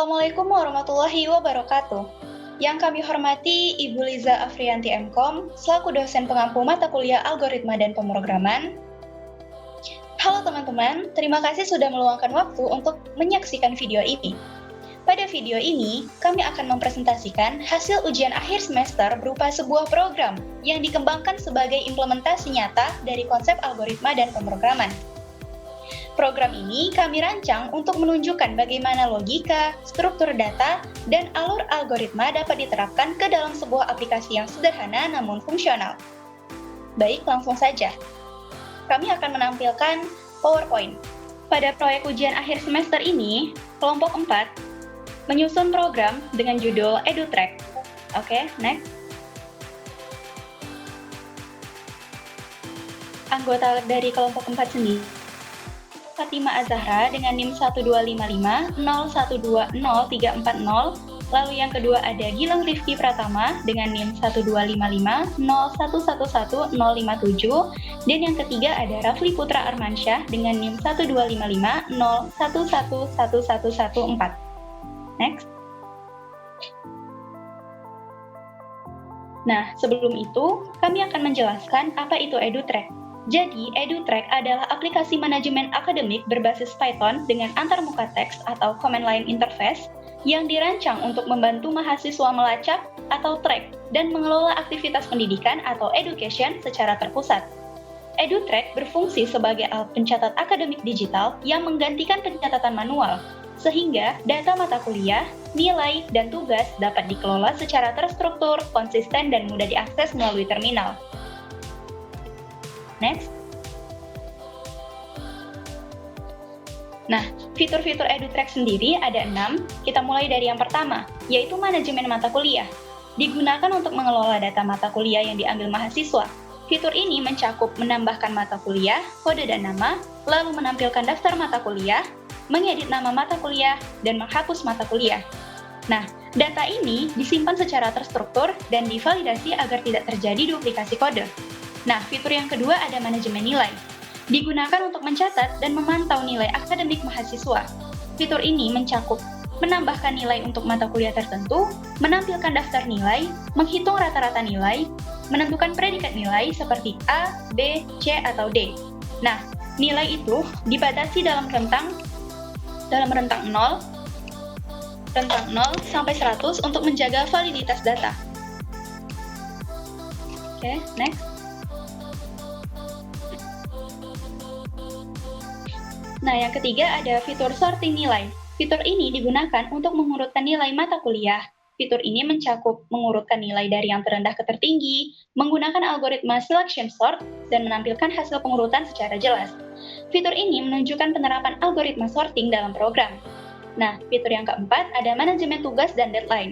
Assalamualaikum warahmatullahi wabarakatuh. Yang kami hormati Ibu Liza Afrianti MKom, selaku dosen pengampu mata kuliah Algoritma dan Pemrograman. Halo teman-teman, terima kasih sudah meluangkan waktu untuk menyaksikan video ini. Pada video ini, kami akan mempresentasikan hasil ujian akhir semester berupa sebuah program yang dikembangkan sebagai implementasi nyata dari konsep algoritma dan pemrograman. Program ini kami rancang untuk menunjukkan bagaimana logika, struktur data, dan alur algoritma dapat diterapkan ke dalam sebuah aplikasi yang sederhana namun fungsional. Baik, langsung saja. Kami akan menampilkan PowerPoint. Pada proyek ujian akhir semester ini, kelompok 4 menyusun program dengan judul EduTrack. Oke, next. Anggota dari kelompok 4 sendiri Fatima Azahra dengan NIM 12550120340, lalu yang kedua ada Gilang Rifki Pratama dengan NIM 12550111057, dan yang ketiga ada Rafli Putra Armansyah dengan NIM 12550111114. Next. Nah, sebelum itu, kami akan menjelaskan apa itu EduTrack. Jadi, EduTrack adalah aplikasi manajemen akademik berbasis Python dengan antarmuka teks atau command line interface yang dirancang untuk membantu mahasiswa melacak atau track dan mengelola aktivitas pendidikan atau education secara terpusat. EduTrack berfungsi sebagai alat pencatat akademik digital yang menggantikan pencatatan manual, sehingga data mata kuliah, nilai, dan tugas dapat dikelola secara terstruktur, konsisten, dan mudah diakses melalui terminal. Next. Nah, fitur-fitur EduTrack sendiri ada 6. Kita mulai dari yang pertama, yaitu manajemen mata kuliah. Digunakan untuk mengelola data mata kuliah yang diambil mahasiswa. Fitur ini mencakup menambahkan mata kuliah, kode dan nama, lalu menampilkan daftar mata kuliah, mengedit nama mata kuliah, dan menghapus mata kuliah. Nah, data ini disimpan secara terstruktur dan divalidasi agar tidak terjadi duplikasi kode. Nah, fitur yang kedua ada manajemen nilai. Digunakan untuk mencatat dan memantau nilai akademik mahasiswa. Fitur ini mencakup menambahkan nilai untuk mata kuliah tertentu, menampilkan daftar nilai, menghitung rata-rata nilai, menentukan predikat nilai seperti A, B, C, atau D. Nah, nilai itu dibatasi dalam rentang 0 sampai 100 untuk menjaga validitas data. Oke, next. Nah, yang ketiga ada fitur sorting nilai. Fitur ini digunakan untuk mengurutkan nilai mata kuliah. Fitur ini mencakup mengurutkan nilai dari yang terendah ke tertinggi, menggunakan algoritma selection sort, dan menampilkan hasil pengurutan secara jelas. Fitur ini menunjukkan penerapan algoritma sorting dalam program. Nah, fitur yang keempat ada manajemen tugas dan deadline.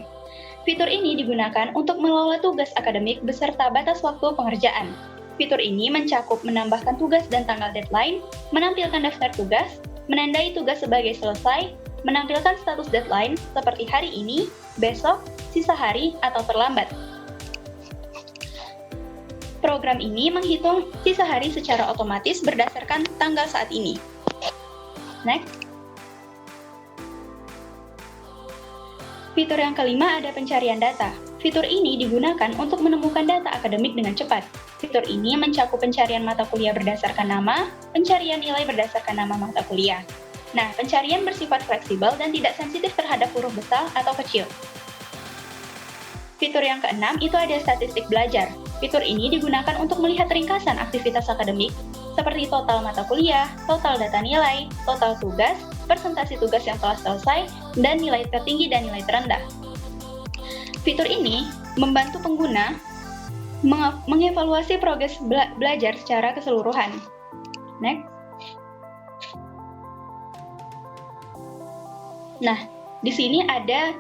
Fitur ini digunakan untuk mengelola tugas akademik beserta batas waktu pengerjaan. Fitur ini mencakup menambahkan tugas dan tanggal deadline, menampilkan daftar tugas, menandai tugas sebagai selesai, menampilkan status deadline seperti hari ini, besok, sisa hari, atau terlambat. Program ini menghitung sisa hari secara otomatis berdasarkan tanggal saat ini. Next. Fitur yang kelima ada pencarian data. Fitur ini digunakan untuk menemukan data akademik dengan cepat. Fitur ini mencakup pencarian mata kuliah berdasarkan nama, pencarian nilai berdasarkan nama mata kuliah. Nah, pencarian bersifat fleksibel dan tidak sensitif terhadap huruf besar atau kecil. Fitur yang keenam itu ada statistik belajar. Fitur ini digunakan untuk melihat ringkasan aktivitas akademik, seperti total mata kuliah, total data nilai, total tugas, persentase tugas yang telah selesai, dan nilai tertinggi dan nilai terendah. Fitur ini membantu pengguna mengevaluasi progres belajar secara keseluruhan. Next. Nah, di sini ada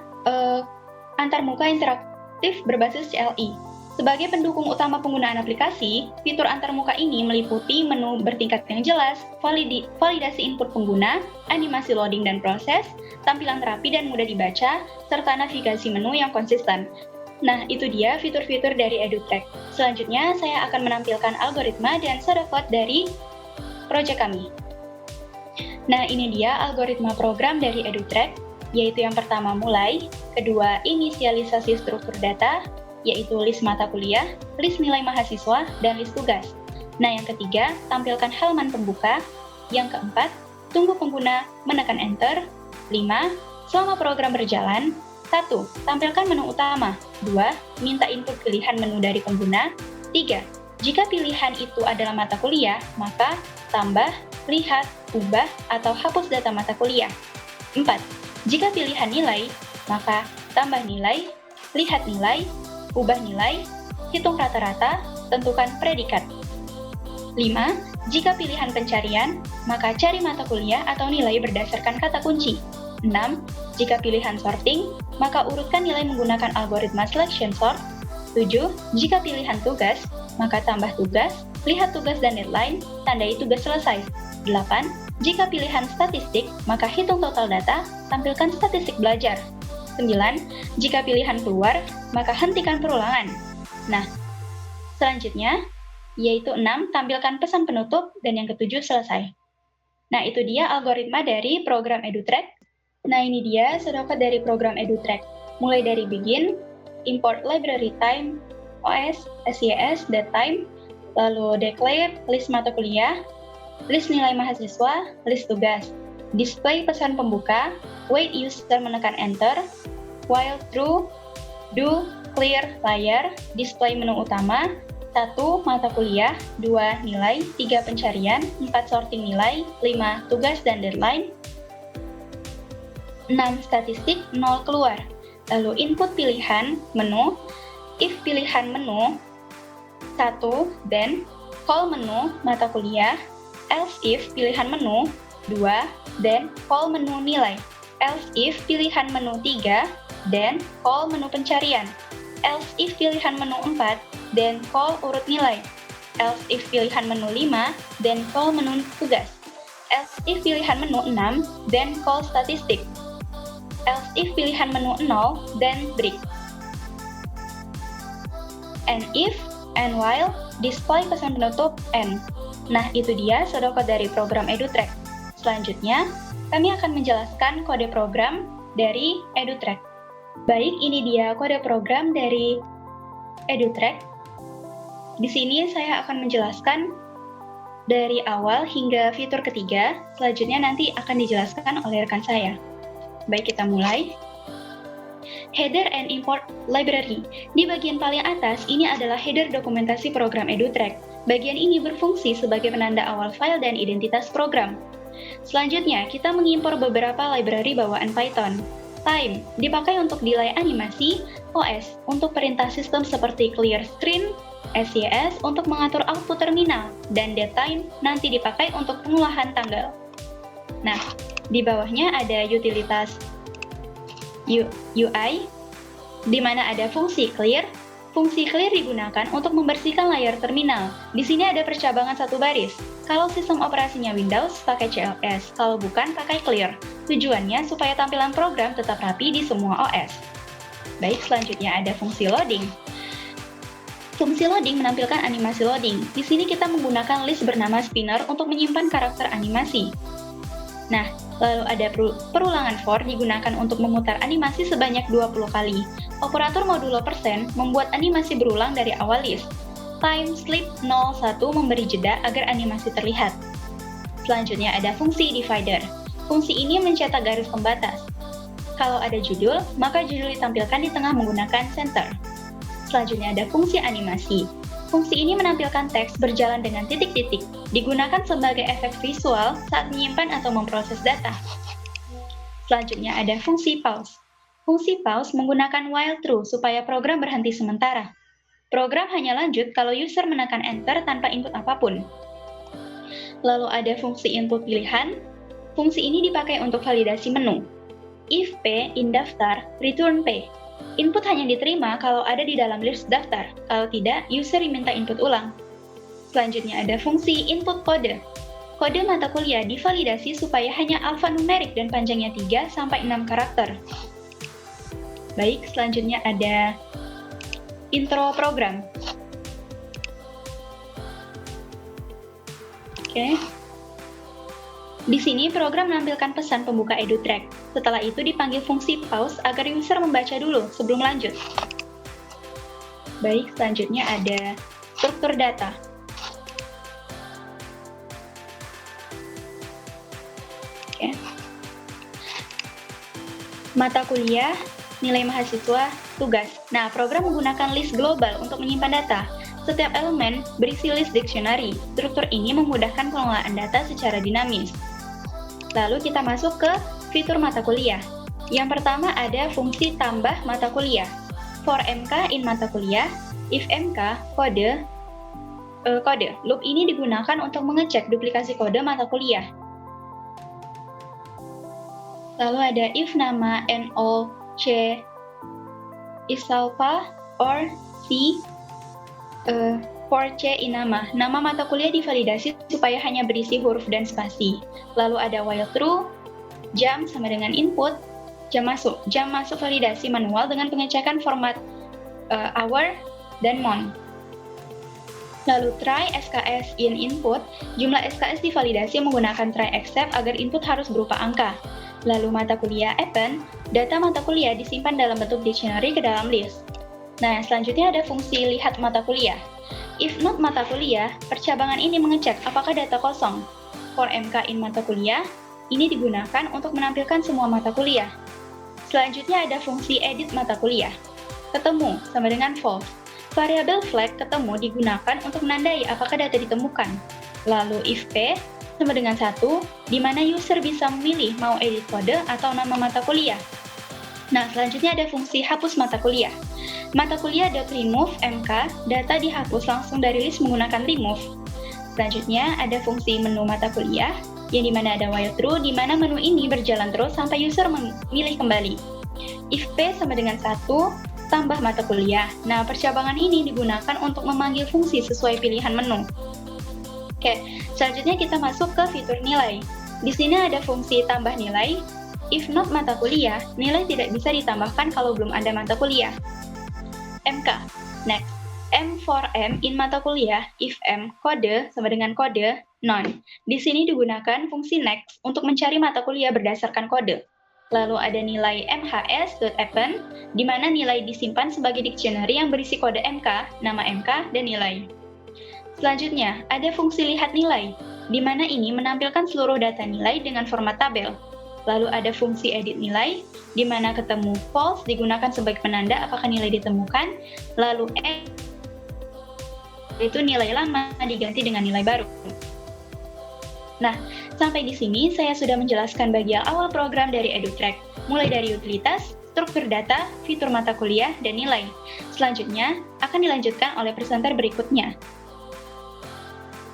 antarmuka interaktif berbasis CLI. Sebagai pendukung utama penggunaan aplikasi, fitur antarmuka ini meliputi menu bertingkat yang jelas, validasi input pengguna, animasi loading dan proses, tampilan rapi dan mudah dibaca, serta navigasi menu yang konsisten. Nah, itu dia fitur-fitur dari EduTrack. Selanjutnya, saya akan menampilkan algoritma dan pseudocode dari proyek kami. Nah, ini dia algoritma program dari EduTrack. yaitu yang pertama mulai, kedua inisialisasi struktur data, yaitu list mata kuliah, list nilai mahasiswa, dan list tugas. Nah, yang ketiga, tampilkan halaman pembuka. Yang keempat, tunggu pengguna menekan enter. 5. Selama program berjalan. 1. Tampilkan menu utama. 2. Minta input pilihan menu dari pengguna. 3. Jika pilihan itu adalah mata kuliah, maka tambah, lihat, ubah, atau hapus data mata kuliah. 4. Jika pilihan nilai, maka tambah nilai, lihat nilai, ubah nilai, hitung rata-rata, tentukan predikat. 5. Jika pilihan pencarian, maka cari mata kuliah atau nilai berdasarkan kata kunci. 6. Jika pilihan sorting, maka urutkan nilai menggunakan algoritma selection sort. 7. Jika pilihan tugas, maka tambah tugas, lihat tugas dan deadline, tandai tugas selesai. 8. Jika pilihan statistik, maka hitung total data, tampilkan statistik belajar. 9. Jika pilihan keluar, maka hentikan perulangan. Nah, selanjutnya, yaitu 6, tampilkan pesan penutup, dan yang ketujuh selesai. Nah, itu dia algoritma dari program EduTrack. Nah, ini dia shortcut dari program EduTrack. Mulai dari begin, import library time, OS, SYS, datetime, lalu declare, list mata kuliah, list nilai mahasiswa, list tugas, display pesan pembuka, wait user menekan enter, while true, do, clear layar, display menu utama, 1. Mata kuliah, 2. Nilai, 3. Pencarian, 4. Sorting nilai, 5. Tugas dan deadline, 6. Statistik, 0. Keluar. Lalu input pilihan, menu, if pilihan menu, 1. Then, call menu, mata kuliah, else if pilihan menu, 2. Then, call menu nilai, else if pilihan menu 3. Then, call menu pencarian, else if pilihan menu 4. Then, call urut nilai, else if pilihan menu 5. Then, call menu tugas, else if pilihan menu 6. Then, call statistik, else if pilihan menu 0. Then, break. And if, and while, display pesan penutup, and. Nah, itu dia shortcut dari program EduTrack. Selanjutnya, kami akan menjelaskan kode program dari EduTrack. Baik, ini dia kode program dari EduTrack. Di sini saya akan menjelaskan dari awal hingga fitur ketiga. Selanjutnya nanti akan dijelaskan oleh rekan saya. Baik, kita mulai. Header and import library. Di bagian paling atas, ini adalah header dokumentasi program EduTrack. Bagian ini berfungsi sebagai penanda awal file dan identitas program. Selanjutnya, kita mengimpor beberapa library bawaan Python. Time, dipakai untuk delay animasi, OS, untuk perintah sistem seperti clear screen, SYS, untuk mengatur output terminal, dan datetime nanti dipakai untuk pengolahan tanggal. Nah, di bawahnya ada utilitas UI, di mana ada fungsi clear. Fungsi clear digunakan untuk membersihkan layar terminal. Di sini ada percabangan satu baris. Kalau sistem operasinya Windows, pakai CLS. Kalau bukan, pakai clear. Tujuannya supaya tampilan program tetap rapi di semua OS. Baik, selanjutnya ada fungsi loading. Fungsi loading menampilkan animasi loading. Di sini kita menggunakan list bernama spinner untuk menyimpan karakter animasi. Nah, lalu ada perulangan for digunakan untuk memutar animasi sebanyak 20 kali. Operator modulo persen membuat animasi berulang dari awal list. Time sleep 01 memberi jeda agar animasi terlihat. Selanjutnya ada fungsi divider. Fungsi ini mencetak garis pembatas. Kalau ada judul, maka judul ditampilkan di tengah menggunakan center. Selanjutnya ada fungsi animasi. Fungsi ini menampilkan teks berjalan dengan titik-titik, digunakan sebagai efek visual saat menyimpan atau memproses data. Selanjutnya ada fungsi pause. Fungsi pause menggunakan while true supaya program berhenti sementara. Program hanya lanjut kalau user menekan enter tanpa input apapun. Lalu ada fungsi input pilihan. Fungsi ini dipakai untuk validasi menu. If P in daftar, return P. Input hanya diterima kalau ada di dalam list daftar. Kalau tidak, user diminta input ulang. Selanjutnya ada fungsi input kode. Kode mata kuliah divalidasi supaya hanya alfanumerik dan panjangnya 3-6 karakter. Baik, selanjutnya ada intro program. Oke. Di sini program menampilkan pesan pembuka EduTrack. Setelah itu dipanggil fungsi pause agar user membaca dulu sebelum lanjut. Baik, selanjutnya ada struktur data. Oke. Mata kuliah, nilai mahasiswa, tugas. Nah, program menggunakan list global untuk menyimpan data. Setiap elemen berisi list dictionary. Struktur ini memudahkan pengelolaan data secara dinamis. Lalu kita masuk ke fitur mata kuliah. Yang pertama ada fungsi tambah mata kuliah. For MK in mata kuliah, if MK kode. Loop ini digunakan untuk mengecek duplikasi kode mata kuliah. Lalu ada if nama NO, C, is alpha, or C, for C in nama. Nama mata kuliah divalidasi supaya hanya berisi huruf dan spasi. Lalu ada while true, jam sama dengan input, jam masuk. Jam masuk validasi manual dengan pengecekan format hour dan month. Lalu try SKS in input, jumlah SKS divalidasi menggunakan try except agar input harus berupa angka. Lalu mata kuliah append, data mata kuliah disimpan dalam bentuk dictionary ke dalam list. Nah, selanjutnya ada fungsi lihat mata kuliah. If not mata kuliah, percabangan ini mengecek apakah data kosong. For MK in mata kuliah, ini digunakan untuk menampilkan semua mata kuliah. Selanjutnya ada fungsi edit mata kuliah. Ketemu sama dengan false. Variabel flag ketemu digunakan untuk menandai apakah data ditemukan. Lalu if p sama dengan 1, di mana user bisa memilih mau edit kode atau nama mata kuliah. Nah, selanjutnya ada fungsi hapus mata kuliah. Mata kuliah.remove MK, data dihapus langsung dari list menggunakan remove. Selanjutnya ada fungsi menu mata kuliah, yang dimana ada while true, di mana menu ini berjalan terus sampai user memilih kembali. If P sama dengan 1, tambah mata kuliah. Nah, percabangan ini digunakan untuk memanggil fungsi sesuai pilihan menu. Oke, selanjutnya kita masuk ke fitur nilai. Di sini ada fungsi tambah nilai. If not mata kuliah, nilai tidak bisa ditambahkan kalau belum ada mata kuliah. MK, next. M for M in mata kuliah, if M kode sama dengan kode non. Di sini digunakan fungsi next untuk mencari mata kuliah berdasarkan kode. Lalu ada nilai mhs.append, di mana nilai disimpan sebagai dictionary yang berisi kode MK, nama MK, dan nilai. Selanjutnya, ada fungsi lihat nilai, di mana ini menampilkan seluruh data nilai dengan format tabel. Lalu ada fungsi edit nilai, di mana ketemu false digunakan sebagai penanda apakah nilai ditemukan, lalu itu nilai lama diganti dengan nilai baru. Nah, sampai di sini saya sudah menjelaskan bagian awal program dari EduTrack, mulai dari utilitas, struktur data, fitur mata kuliah, dan nilai. Selanjutnya, akan dilanjutkan oleh presenter berikutnya.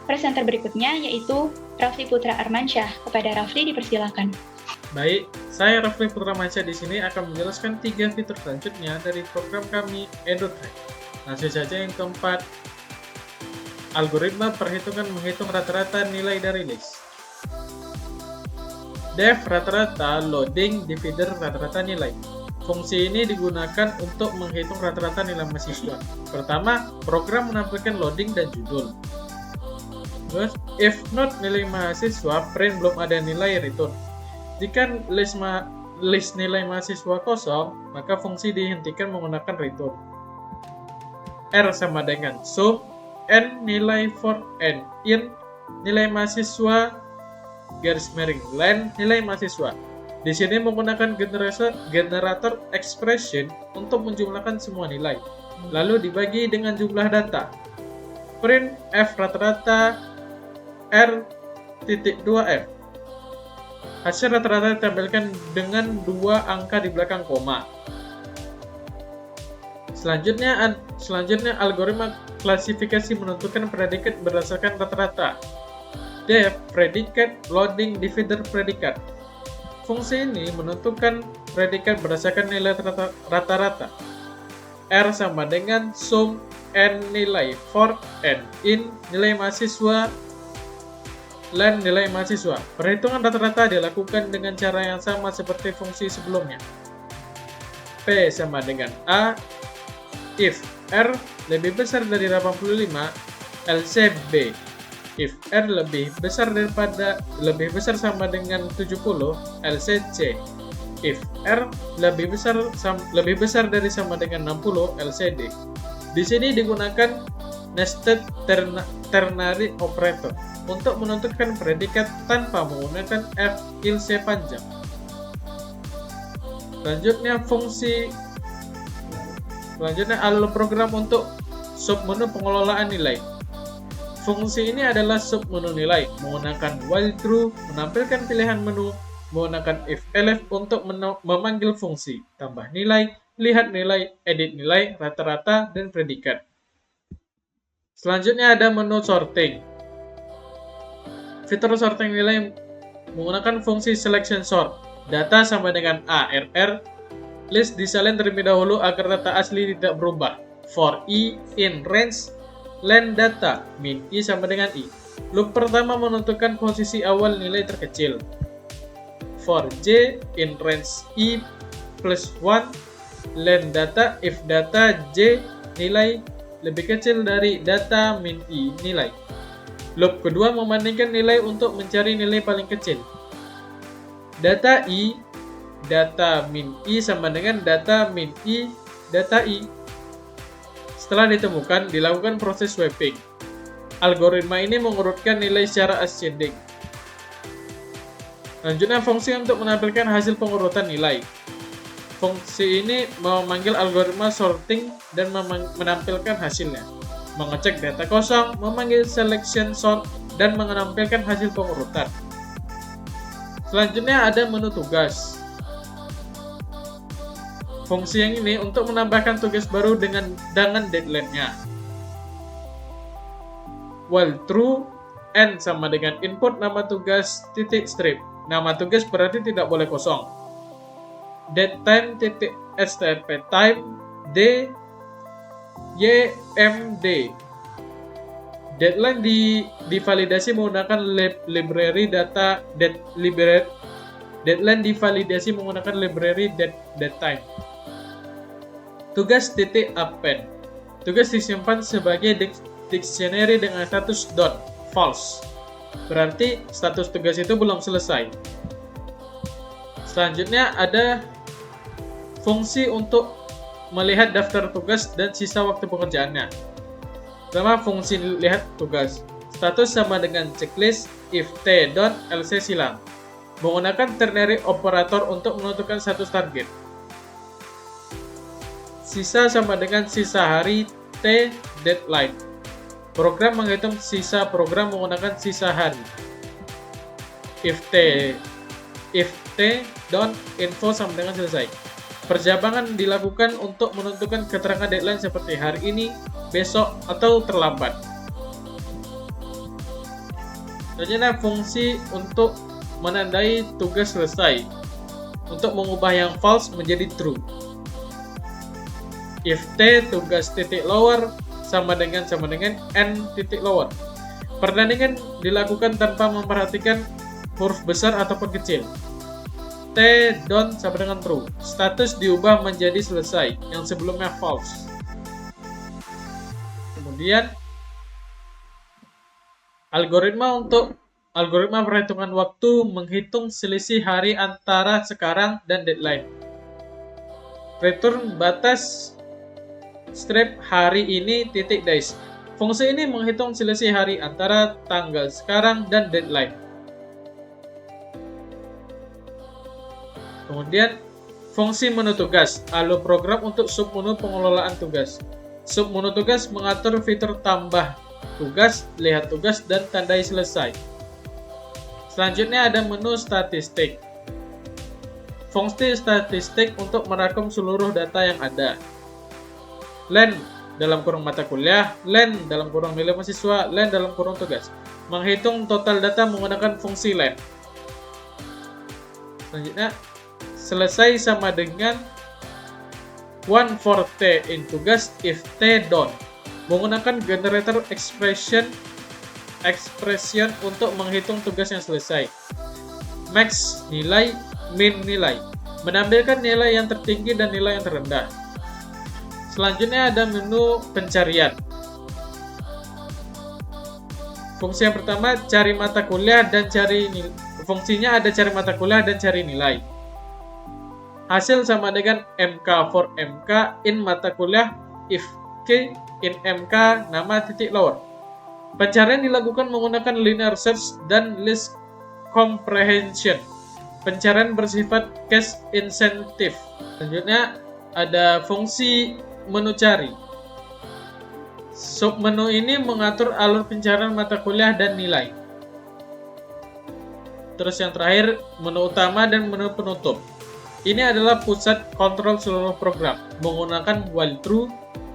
Presenter berikutnya yaitu Rafli Putra Armansyah. Kepada Rafli dipersilakan. Baik, saya Rafli Putra Armansyah di sini akan menjelaskan 3 fitur selanjutnya dari program kami EduTrack. Langsung saja yang keempat, algoritma perhitungan menghitung rata-rata nilai dari list. Def rata-rata, loading, divider rata-rata nilai. Fungsi ini digunakan untuk menghitung rata-rata nilai mahasiswa. Pertama, program menampilkan loading dan judul. Terus, if not nilai mahasiswa, print belum ada nilai return. Jika list nilai mahasiswa kosong, maka fungsi dihentikan menggunakan return. R sama dengan sum, N nilai for N, in nilai mahasiswa, garis miring len nilai mahasiswa. Di sini menggunakan generator expression untuk menjumlahkan semua nilai, lalu dibagi dengan jumlah data. Print F rata-rata R.2F. Hasil rata-rata ditampilkan dengan 2 angka di belakang koma. Selanjutnya algoritma klasifikasi menentukan predikat berdasarkan rata-rata. Def, predikat, loading, divider, predikat. Fungsi ini menentukan predikat berdasarkan nilai rata-rata. R sama dengan sum N nilai for N, in nilai mahasiswa, len nilai mahasiswa. Perhitungan rata-rata dilakukan dengan cara yang sama seperti fungsi sebelumnya. P sama dengan A, if R lebih besar dari 85, LCB. If R lebih besar sama dengan 70, LCC. if R lebih besar dari sama dengan 60 LCD. Di sini digunakan nested ternary operator untuk menentukan predikat tanpa menggunakan F ilse panjang. Selanjutnya alur program untuk submenu pengelolaan nilai. Fungsi ini adalah submenu nilai menggunakan while true, menampilkan pilihan menu, menggunakan if elif untuk memanggil fungsi, tambah nilai, lihat nilai, edit nilai, rata-rata, dan predikat. Selanjutnya ada menu sorting. Fitur sorting nilai menggunakan fungsi selection sort. Data sama dengan ARR. List disalin terlebih dahulu agar data asli tidak berubah. For I in range, len data, min I sama dengan I. Loop pertama menentukan posisi awal nilai terkecil. For J in range I plus 1, len data if data J nilai lebih kecil dari data min I nilai. Loop kedua membandingkan nilai untuk mencari nilai paling kecil. Data I, data min I sama dengan data min I, data I. Setelah ditemukan, dilakukan proses swapping. Algoritma ini mengurutkan nilai secara ascending. Selanjutnya fungsi untuk menampilkan hasil pengurutan nilai. Fungsi ini memanggil algoritma sorting dan menampilkan hasilnya. Mengecek data kosong, memanggil selection sort, dan menampilkan hasil pengurutan. Selanjutnya ada menu tugas. Fungsi yang ini untuk menambahkan tugas baru dengan deadline-nya. While true, n sama dengan input nama tugas titik strip. Nama tugas berarti tidak boleh kosong. Datetime.stp time d ymd. Deadline divalidasi menggunakan library data deadline divalidasi menggunakan library datetime. Tugas titik append. Tugas disimpan sebagai dictionary dengan status false. Berarti status tugas itu belum selesai. Selanjutnya ada fungsi untuk melihat daftar tugas dan sisa waktu pekerjaannya. Pertama, fungsi lihat tugas. Status sama dengan checklist if t.lc silang. Menggunakan ternary operator untuk menentukan status target. Sisa sama dengan sisa hari t deadline. Program menghitung sisa program menggunakan sisa hari. If t.info sama dengan selesai. Perjabangan dilakukan untuk menentukan keterangan deadline seperti hari ini, besok, atau terlambat. Selanjutnya fungsi untuk menandai tugas selesai. Untuk mengubah yang false menjadi true. If t tugas titik lower sama dengan n titik lower. Perbandingan dilakukan tanpa memperhatikan huruf besar ataupun kecil. T don't sama dengan true. Status diubah menjadi selesai yang sebelumnya false. Kemudian algoritma perhitungan waktu menghitung selisih hari antara sekarang dan deadline. Return batas strip hari ini titik days. Fungsi ini menghitung selisih hari antara tanggal sekarang dan deadline. Kemudian fungsi menu tugas, alur program untuk submenu pengelolaan tugas. Submenu tugas mengatur fitur tambah tugas, lihat tugas, dan tandai selesai. Selanjutnya ada menu statistik. Fungsi statistik untuk merangkum seluruh data yang ada. Len dalam kurung mata kuliah, len dalam kurung nilai mahasiswa, len dalam kurung tugas. Menghitung total data menggunakan fungsi len. Selanjutnya selesai sama dengan 1 for t in tugas if t don't. Menggunakan generator expression untuk menghitung tugas yang selesai. Max nilai, min nilai. Menampilkan nilai yang tertinggi dan nilai yang terendah. Selanjutnya ada menu pencarian. Fungsi yang pertama cari mata kuliah dan cari nilai. Fungsinya ada cari mata kuliah dan cari nilai. hasil sama dengan MK for MK in mata kuliah if K in MK nama titik lower. Pencarian dilakukan menggunakan linear search dan list comprehension. Pencarian bersifat case insensitive. Selanjutnya ada fungsi menu cari. Submenu ini mengatur alur pencarian mata kuliah dan nilai. Terus yang terakhir, menu utama dan menu penutup. Ini adalah pusat kontrol seluruh program, menggunakan while true,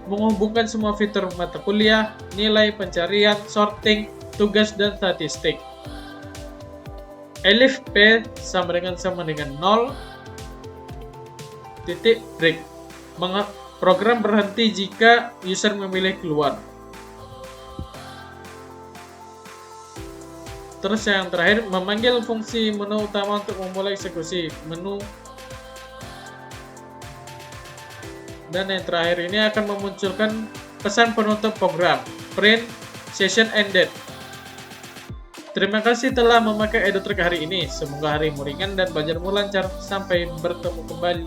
menghubungkan semua fitur mata kuliah, nilai, pencarian, sorting, tugas, dan statistik. Elif P sama dengan 0, titik break. Program berhenti jika user memilih keluar. Terus yang terakhir, memanggil fungsi menu utama untuk memulai eksekusi menu. Dan yang terakhir ini akan memunculkan pesan penutup program, print session ended. Terima kasih telah memakai EduTrack hari ini. Semoga harimu ringan dan belajarmu lancar. Sampai bertemu kembali.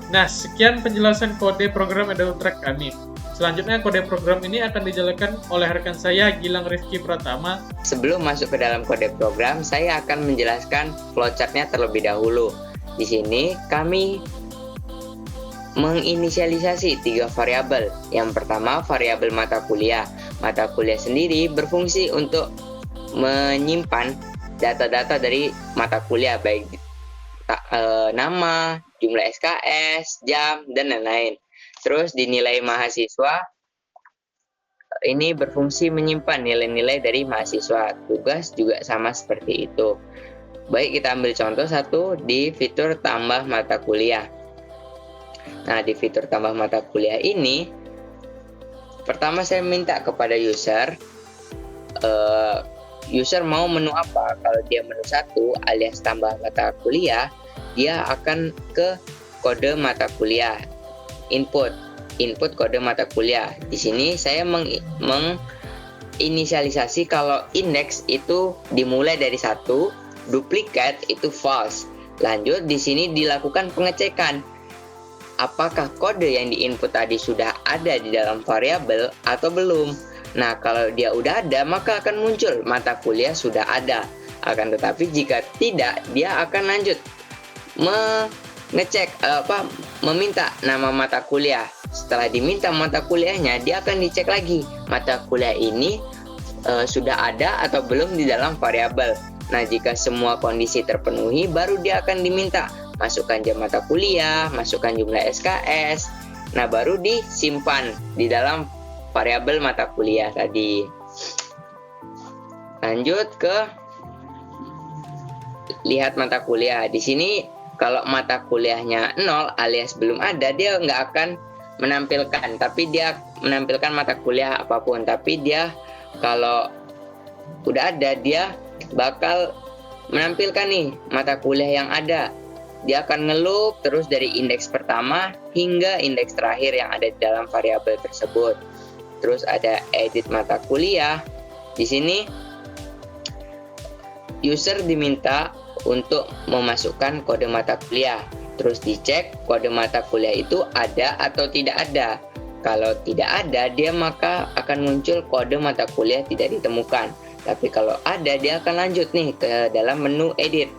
Nah, sekian penjelasan kode program EduTrack kami. Selanjutnya kode program ini akan dijalankan oleh rekan saya Gilang Rifki Pratama. Sebelum masuk ke dalam kode program, saya akan menjelaskan flowchart-nya terlebih dahulu. Di sini kami menginisialisasi 3 variabel. Yang pertama, variabel mata kuliah. Mata kuliah sendiri berfungsi untuk menyimpan data-data dari mata kuliah, baik nama, jumlah SKS, jam, dan lain-lain. Terus di nilai mahasiswa, ini berfungsi menyimpan nilai-nilai dari mahasiswa. Tugas juga sama seperti itu. Baik, kita ambil contoh satu di fitur tambah mata kuliah. Nah, di fitur tambah mata kuliah ini, pertama saya minta kepada user mau menu apa. Kalau dia menu 1 alias tambah mata kuliah, dia akan ke kode mata kuliah, input kode mata kuliah. Di sini saya menginisialisasi kalau indeks itu dimulai dari 1, duplikat itu false. Lanjut di sini dilakukan pengecekan apakah kode yang diinput tadi sudah ada di dalam variabel atau belum. Nah, kalau dia udah ada, maka akan muncul mata kuliah sudah ada. Akan tetapi jika tidak, dia akan lanjut meminta nama mata kuliah. Setelah diminta mata kuliahnya, dia akan dicek lagi mata kuliah ini sudah ada atau belum di dalam variabel. Nah, jika semua kondisi terpenuhi, baru dia akan diminta masukkan jam mata kuliah, masukkan jumlah SKS. Nah, baru disimpan di dalam variabel mata kuliah tadi. Lanjut ke lihat mata kuliah. Di sini kalau mata kuliahnya 0 alias belum ada, dia nggak akan menampilkan, tapi dia menampilkan mata kuliah apapun. Tapi dia kalau udah ada, dia bakal menampilkan nih mata kuliah yang ada. Dia akan ngeloop terus dari indeks pertama hingga indeks terakhir yang ada di dalam variabel tersebut. Terus ada edit mata kuliah. Di sini user diminta untuk memasukkan kode mata kuliah. Terus dicek kode mata kuliah itu ada atau tidak ada. Kalau tidak ada, dia maka akan muncul kode mata kuliah tidak ditemukan. Tapi kalau ada, dia akan lanjut nih ke dalam menu edit.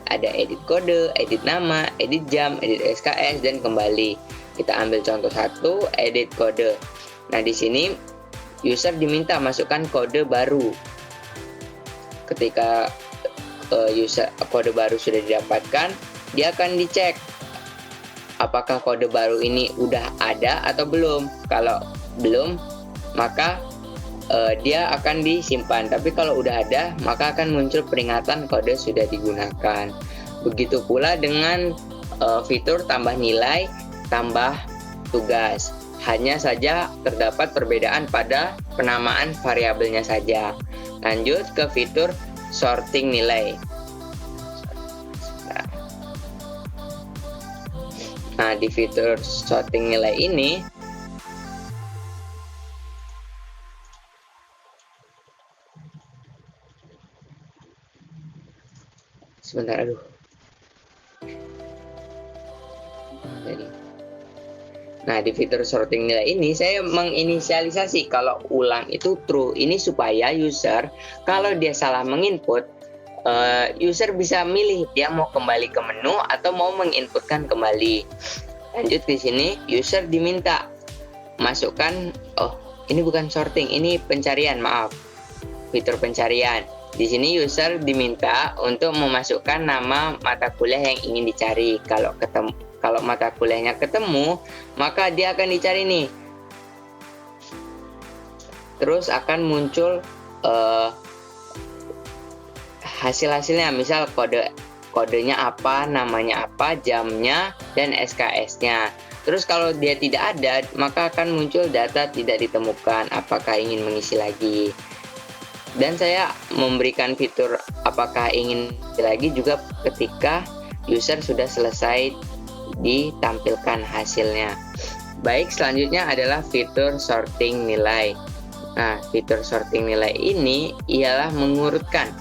Ada edit kode, edit nama, edit jam, edit SKS, dan kembali. Kita ambil contoh satu, edit kode. Nah, di sini user diminta masukkan kode baru. Ketika kode baru sudah didapatkan, dia akan dicek apakah kode baru ini udah ada atau belum. Kalau belum, maka dia akan disimpan. Tapi kalau udah ada, maka akan muncul peringatan kode sudah digunakan. Begitu pula dengan fitur tambah nilai, tambah tugas. Hanya saja terdapat perbedaan pada penamaan variabelnya saja. Lanjut ke fitur sorting nilai. Nah, di fitur sorting nilai ini, sebentar, Jadi, nah, di fitur sorting nilai ini saya menginisialisasi kalau ulang itu true. Ini supaya user kalau dia salah menginput, user bisa milih dia mau kembali ke menu atau mau menginputkan kembali. Lanjut di sini user diminta masukkan, ini bukan sorting, ini pencarian, maaf. Fitur pencarian. Di sini user diminta untuk memasukkan nama mata kuliah yang ingin dicari. Kalau mata kuliahnya ketemu, maka dia akan dicari nih. Terus akan muncul hasil-hasilnya, misal kodenya apa, namanya apa, jamnya, dan SKS-nya. Terus kalau dia tidak ada, maka akan muncul data tidak ditemukan, apakah ingin mengisi lagi. Dan saya memberikan fitur apakah ingin mengisi lagi juga ketika user sudah selesai ditampilkan hasilnya. Baik, selanjutnya adalah fitur sorting nilai. Nah, fitur sorting nilai ini ialah mengurutkan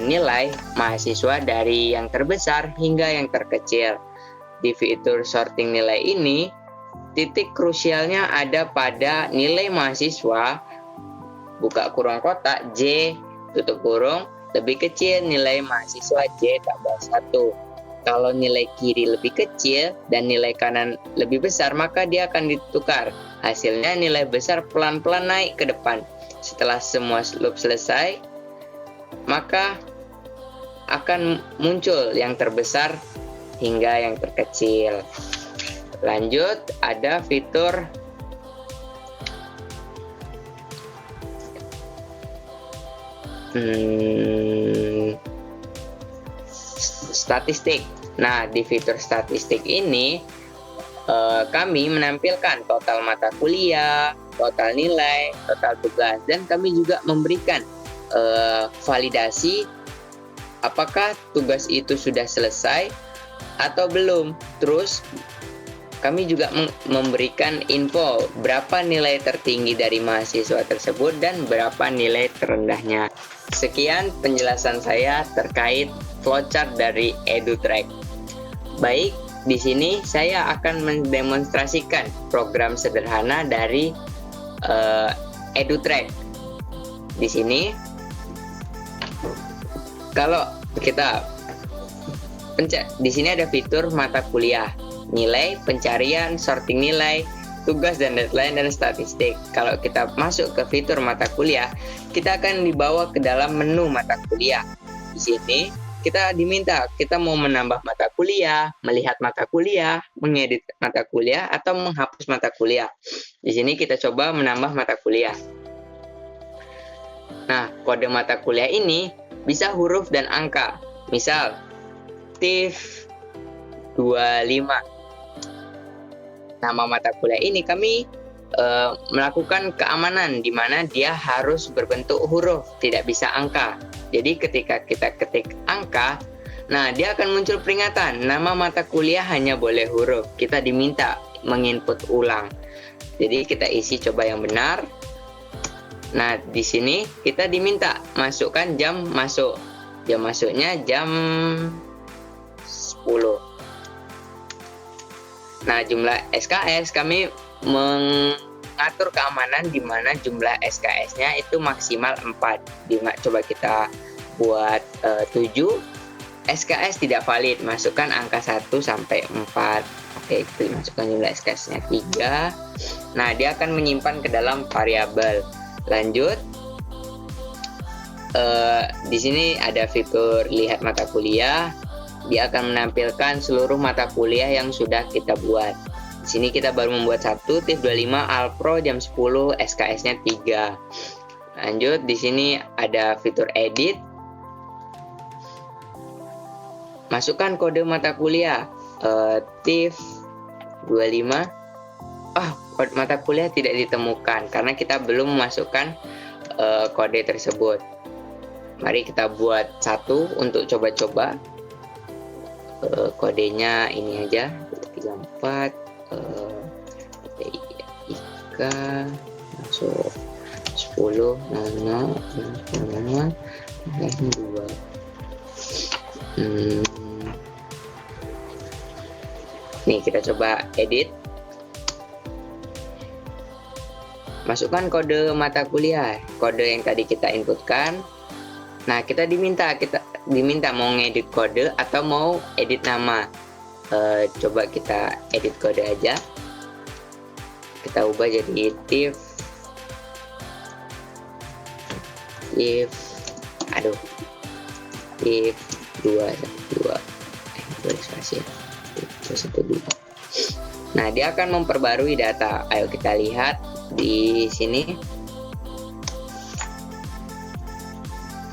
nilai mahasiswa dari yang terbesar hingga yang terkecil. Di fitur sorting nilai ini, titik krusialnya ada pada nilai mahasiswa buka kurung kotak J tutup kurung lebih kecil nilai mahasiswa J tambah 1. Kalau nilai kiri lebih kecil dan nilai kanan lebih besar, maka dia akan ditukar. Hasilnya nilai besar pelan-pelan naik ke depan. Setelah semua loop selesai, maka akan muncul yang terbesar hingga yang terkecil. Lanjut, ada fitur statistik. Nah, di fitur statistik ini kami menampilkan total mata kuliah, total nilai, total tugas, dan kami juga memberikan validasi apakah tugas itu sudah selesai atau belum. Terus kami juga memberikan info berapa nilai tertinggi dari mahasiswa tersebut dan berapa nilai terendahnya. Sekian penjelasan saya terkait flowchart dari EduTrack. Baik, di sini saya akan mendemonstrasikan program sederhana dari EduTrack. Di sini, kalau kita di sini ada fitur mata kuliah, nilai, pencarian, sorting nilai, tugas dan deadline, dan statistik. Kalau kita masuk ke fitur mata kuliah, kita akan dibawa ke dalam menu mata kuliah. Di sini kita diminta, kita mau menambah mata kuliah, melihat mata kuliah, mengedit mata kuliah, atau menghapus mata kuliah. Di sini kita coba menambah mata kuliah. Nah, kode mata kuliah ini bisa huruf dan angka. Misal, TIF 25. Nama mata kuliah ini kami melakukan keamanan di mana dia harus berbentuk huruf, tidak bisa angka. Jadi ketika kita ketik angka, nah dia akan muncul peringatan, nama mata kuliah hanya boleh huruf. Kita diminta menginput ulang. Jadi kita isi coba yang benar. Nah, di sini kita diminta masukkan jam masuk. Jam masuknya jam 10. Nah, jumlah SKS kami mengatur keamanan di mana jumlah SKS-nya itu maksimal 4. Coba kita buat 7. SKS tidak valid, masukkan angka 1 sampai 4. Oke, masukkan jumlah SKS-nya 3. Nah, dia akan menyimpan ke dalam variabel. Lanjut. Di sini ada fitur lihat mata kuliah. Dia akan menampilkan seluruh mata kuliah yang sudah kita buat. Di sini kita baru membuat 1, TIF 25, Alpro jam 10, SKS-nya 3. Lanjut, di sini ada fitur edit. Masukkan kode mata kuliah, TIF 25. Kode mata kuliah tidak ditemukan karena kita belum memasukkan kode tersebut. Mari kita buat 1 untuk coba-coba. Kodenya ini aja, 34 Ika masuk 10 0 2. Nih, Nih, kita coba edit. Masukkan kode mata kuliah, kode yang tadi kita inputkan. Nah, kita diminta mau ngedit kode atau mau edit nama. Coba kita edit kode aja. Kita ubah jadi tif 212 spasi ya. 212. Nah, dia akan memperbarui data. Ayo kita lihat di sini.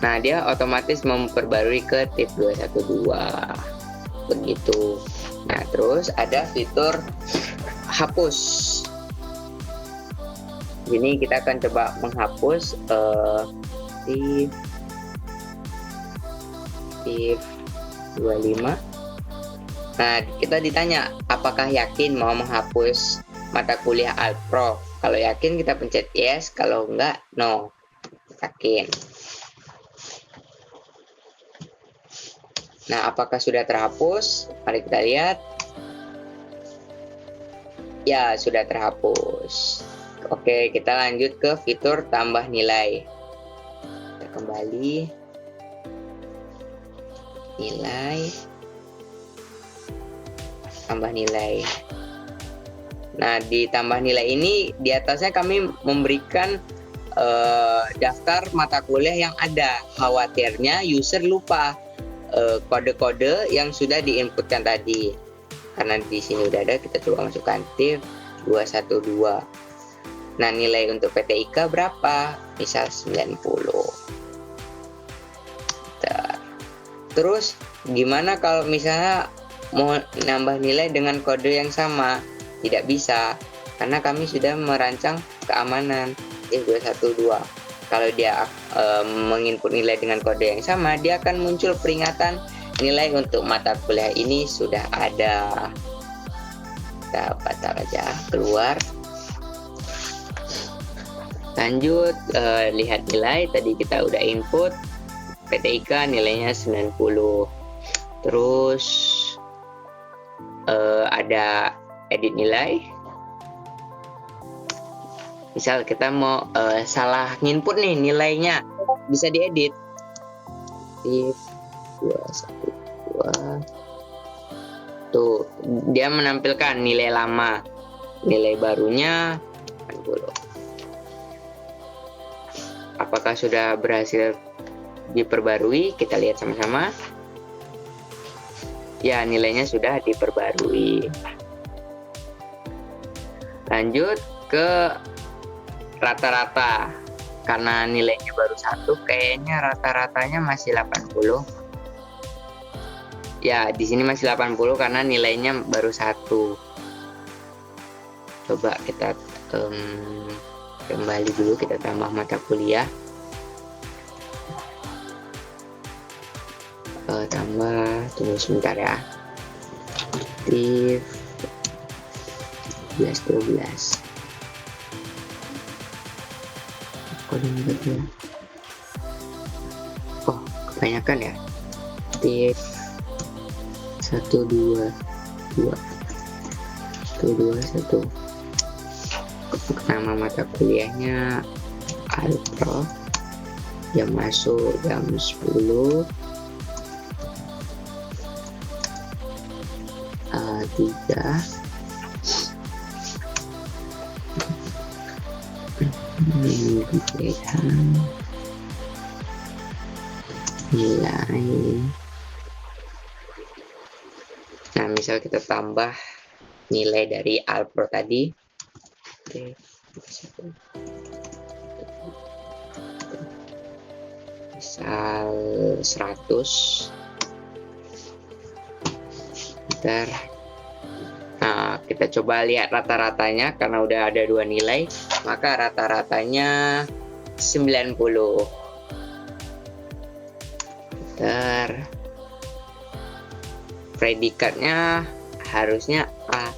Nah, dia otomatis memperbarui ke tif 212. Begitu. Nah, terus ada fitur hapus. Ini kita akan coba menghapus tif 25. Nah, kita ditanya apakah yakin mau menghapus mata kuliah Alpro. Kalau yakin kita pencet yes, kalau enggak no. Yakin. Nah, apakah sudah terhapus? Mari kita lihat. Ya, sudah terhapus. Oke, kita lanjut ke fitur tambah nilai. Kita kembali. Nilai. Tambah nilai. Nah, di tambah nilai ini di atasnya kami memberikan daftar mata kuliah yang ada. Khawatirnya user lupa kode-kode yang sudah diinputkan tadi. Karena di sini udah ada, kita coba masukkan tif 212. Nah, nilai untuk PTIK berapa? Misal 90. Terus gimana kalau misalnya mau nambah nilai dengan kode yang sama? Tidak bisa, karena kami sudah merancang keamanan tif 212. Kalau dia menginput nilai dengan kode yang sama, dia akan muncul peringatan nilai untuk mata kuliah ini sudah ada. Kita batal aja, keluar. Lanjut, lihat nilai. Tadi kita udah input PTIK nilainya 90. Terus ada edit nilai. Misal kita mau salah nginput nih nilainya, bisa diedit. Tif 212. Tuh, dia menampilkan nilai lama. Nilai barunya 90. Apakah sudah berhasil diperbarui? Kita lihat sama-sama. Ya, nilainya sudah diperbarui. Lanjut ke rata-rata. Karena nilainya baru 1, kayaknya rata-ratanya masih 80. Ya, di sini masih 80 karena nilainya baru 1. Coba kita kembali dulu, kita tambah mata kuliah. Tunggu sebentar ya. Tif 12. Oh, kebanyakan ya. Tif 121. Nama mata kuliahnya Alpro. Jam masuk jam 10. 3. Nilai. Nah, misal kita tambah nilai dari Alpro tadi. Oke. Misal 100. Bentar. Nah, kita coba lihat rata-ratanya karena udah ada 2 nilai, maka rata-ratanya 90. Bentar. Predikatnya harusnya A.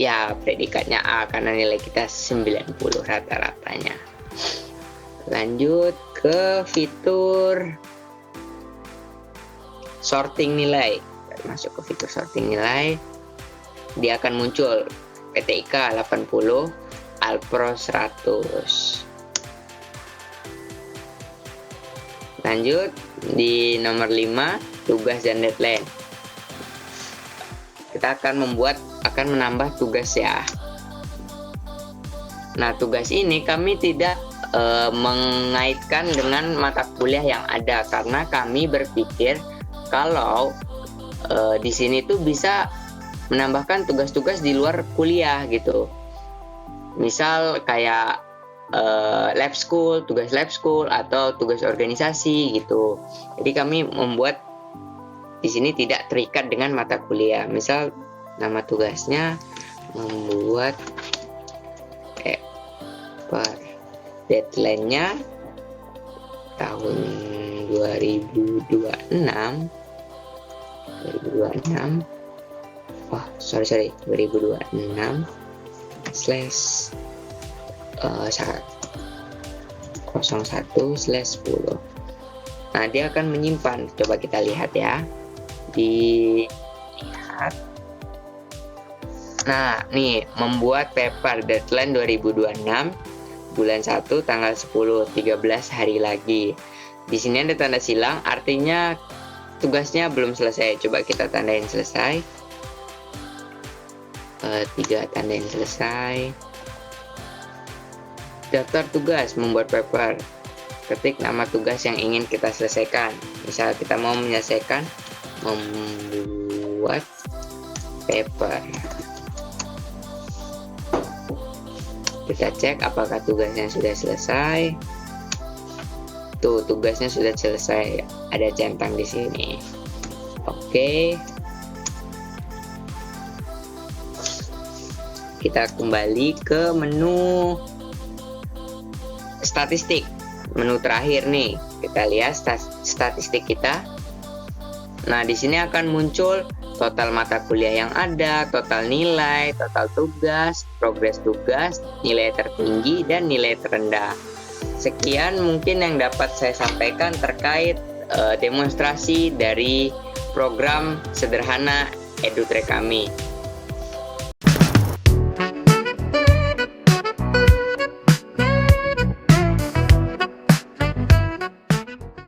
Ya, predikatnya A karena nilai kita 90 rata-ratanya. Lanjut ke fitur sorting nilai. masuk ke fitur sorting nilai, dia akan muncul PTIK 80, Alpro 100. Lanjut di nomor 5, tugas dan deadline. Kita akan menambah tugas ya. Nah, tugas ini kami tidak mengaitkan dengan mata kuliah yang ada, karena kami berpikir kalau di sini tuh bisa menambahkan tugas-tugas di luar kuliah gitu. Misal kayak lab school, tugas lab school atau tugas organisasi gitu. Jadi kami membuat di sini tidak terikat dengan mata kuliah. Misal nama tugasnya membuat deadline-nya tahun 2026. Oh, sorry 2026 slash 01/10. Nah, dia akan menyimpan. Coba kita lihat ya. Dilihat. Nah, nih membuat paper deadline 2026 bulan 1 tanggal 10, 13 hari lagi. Di sini ada tanda silang, artinya tugasnya belum selesai. Coba kita tandain selesai. 3 tandain selesai. Daftar tugas membuat paper. Ketik nama tugas yang ingin kita selesaikan. Misal kita mau menyelesaikan membuat paper. Kita cek apakah tugasnya sudah selesai. Tuh, tugasnya sudah selesai. Ada centang di sini. Oke. Kita kembali ke menu statistik. Menu terakhir nih. Kita lihat statistik kita. Nah, di sini akan muncul total mata kuliah yang ada, total nilai, total tugas, progres tugas, nilai tertinggi, dan nilai terendah. Sekian mungkin yang dapat saya sampaikan terkait demonstrasi dari program sederhana EduTrack kami.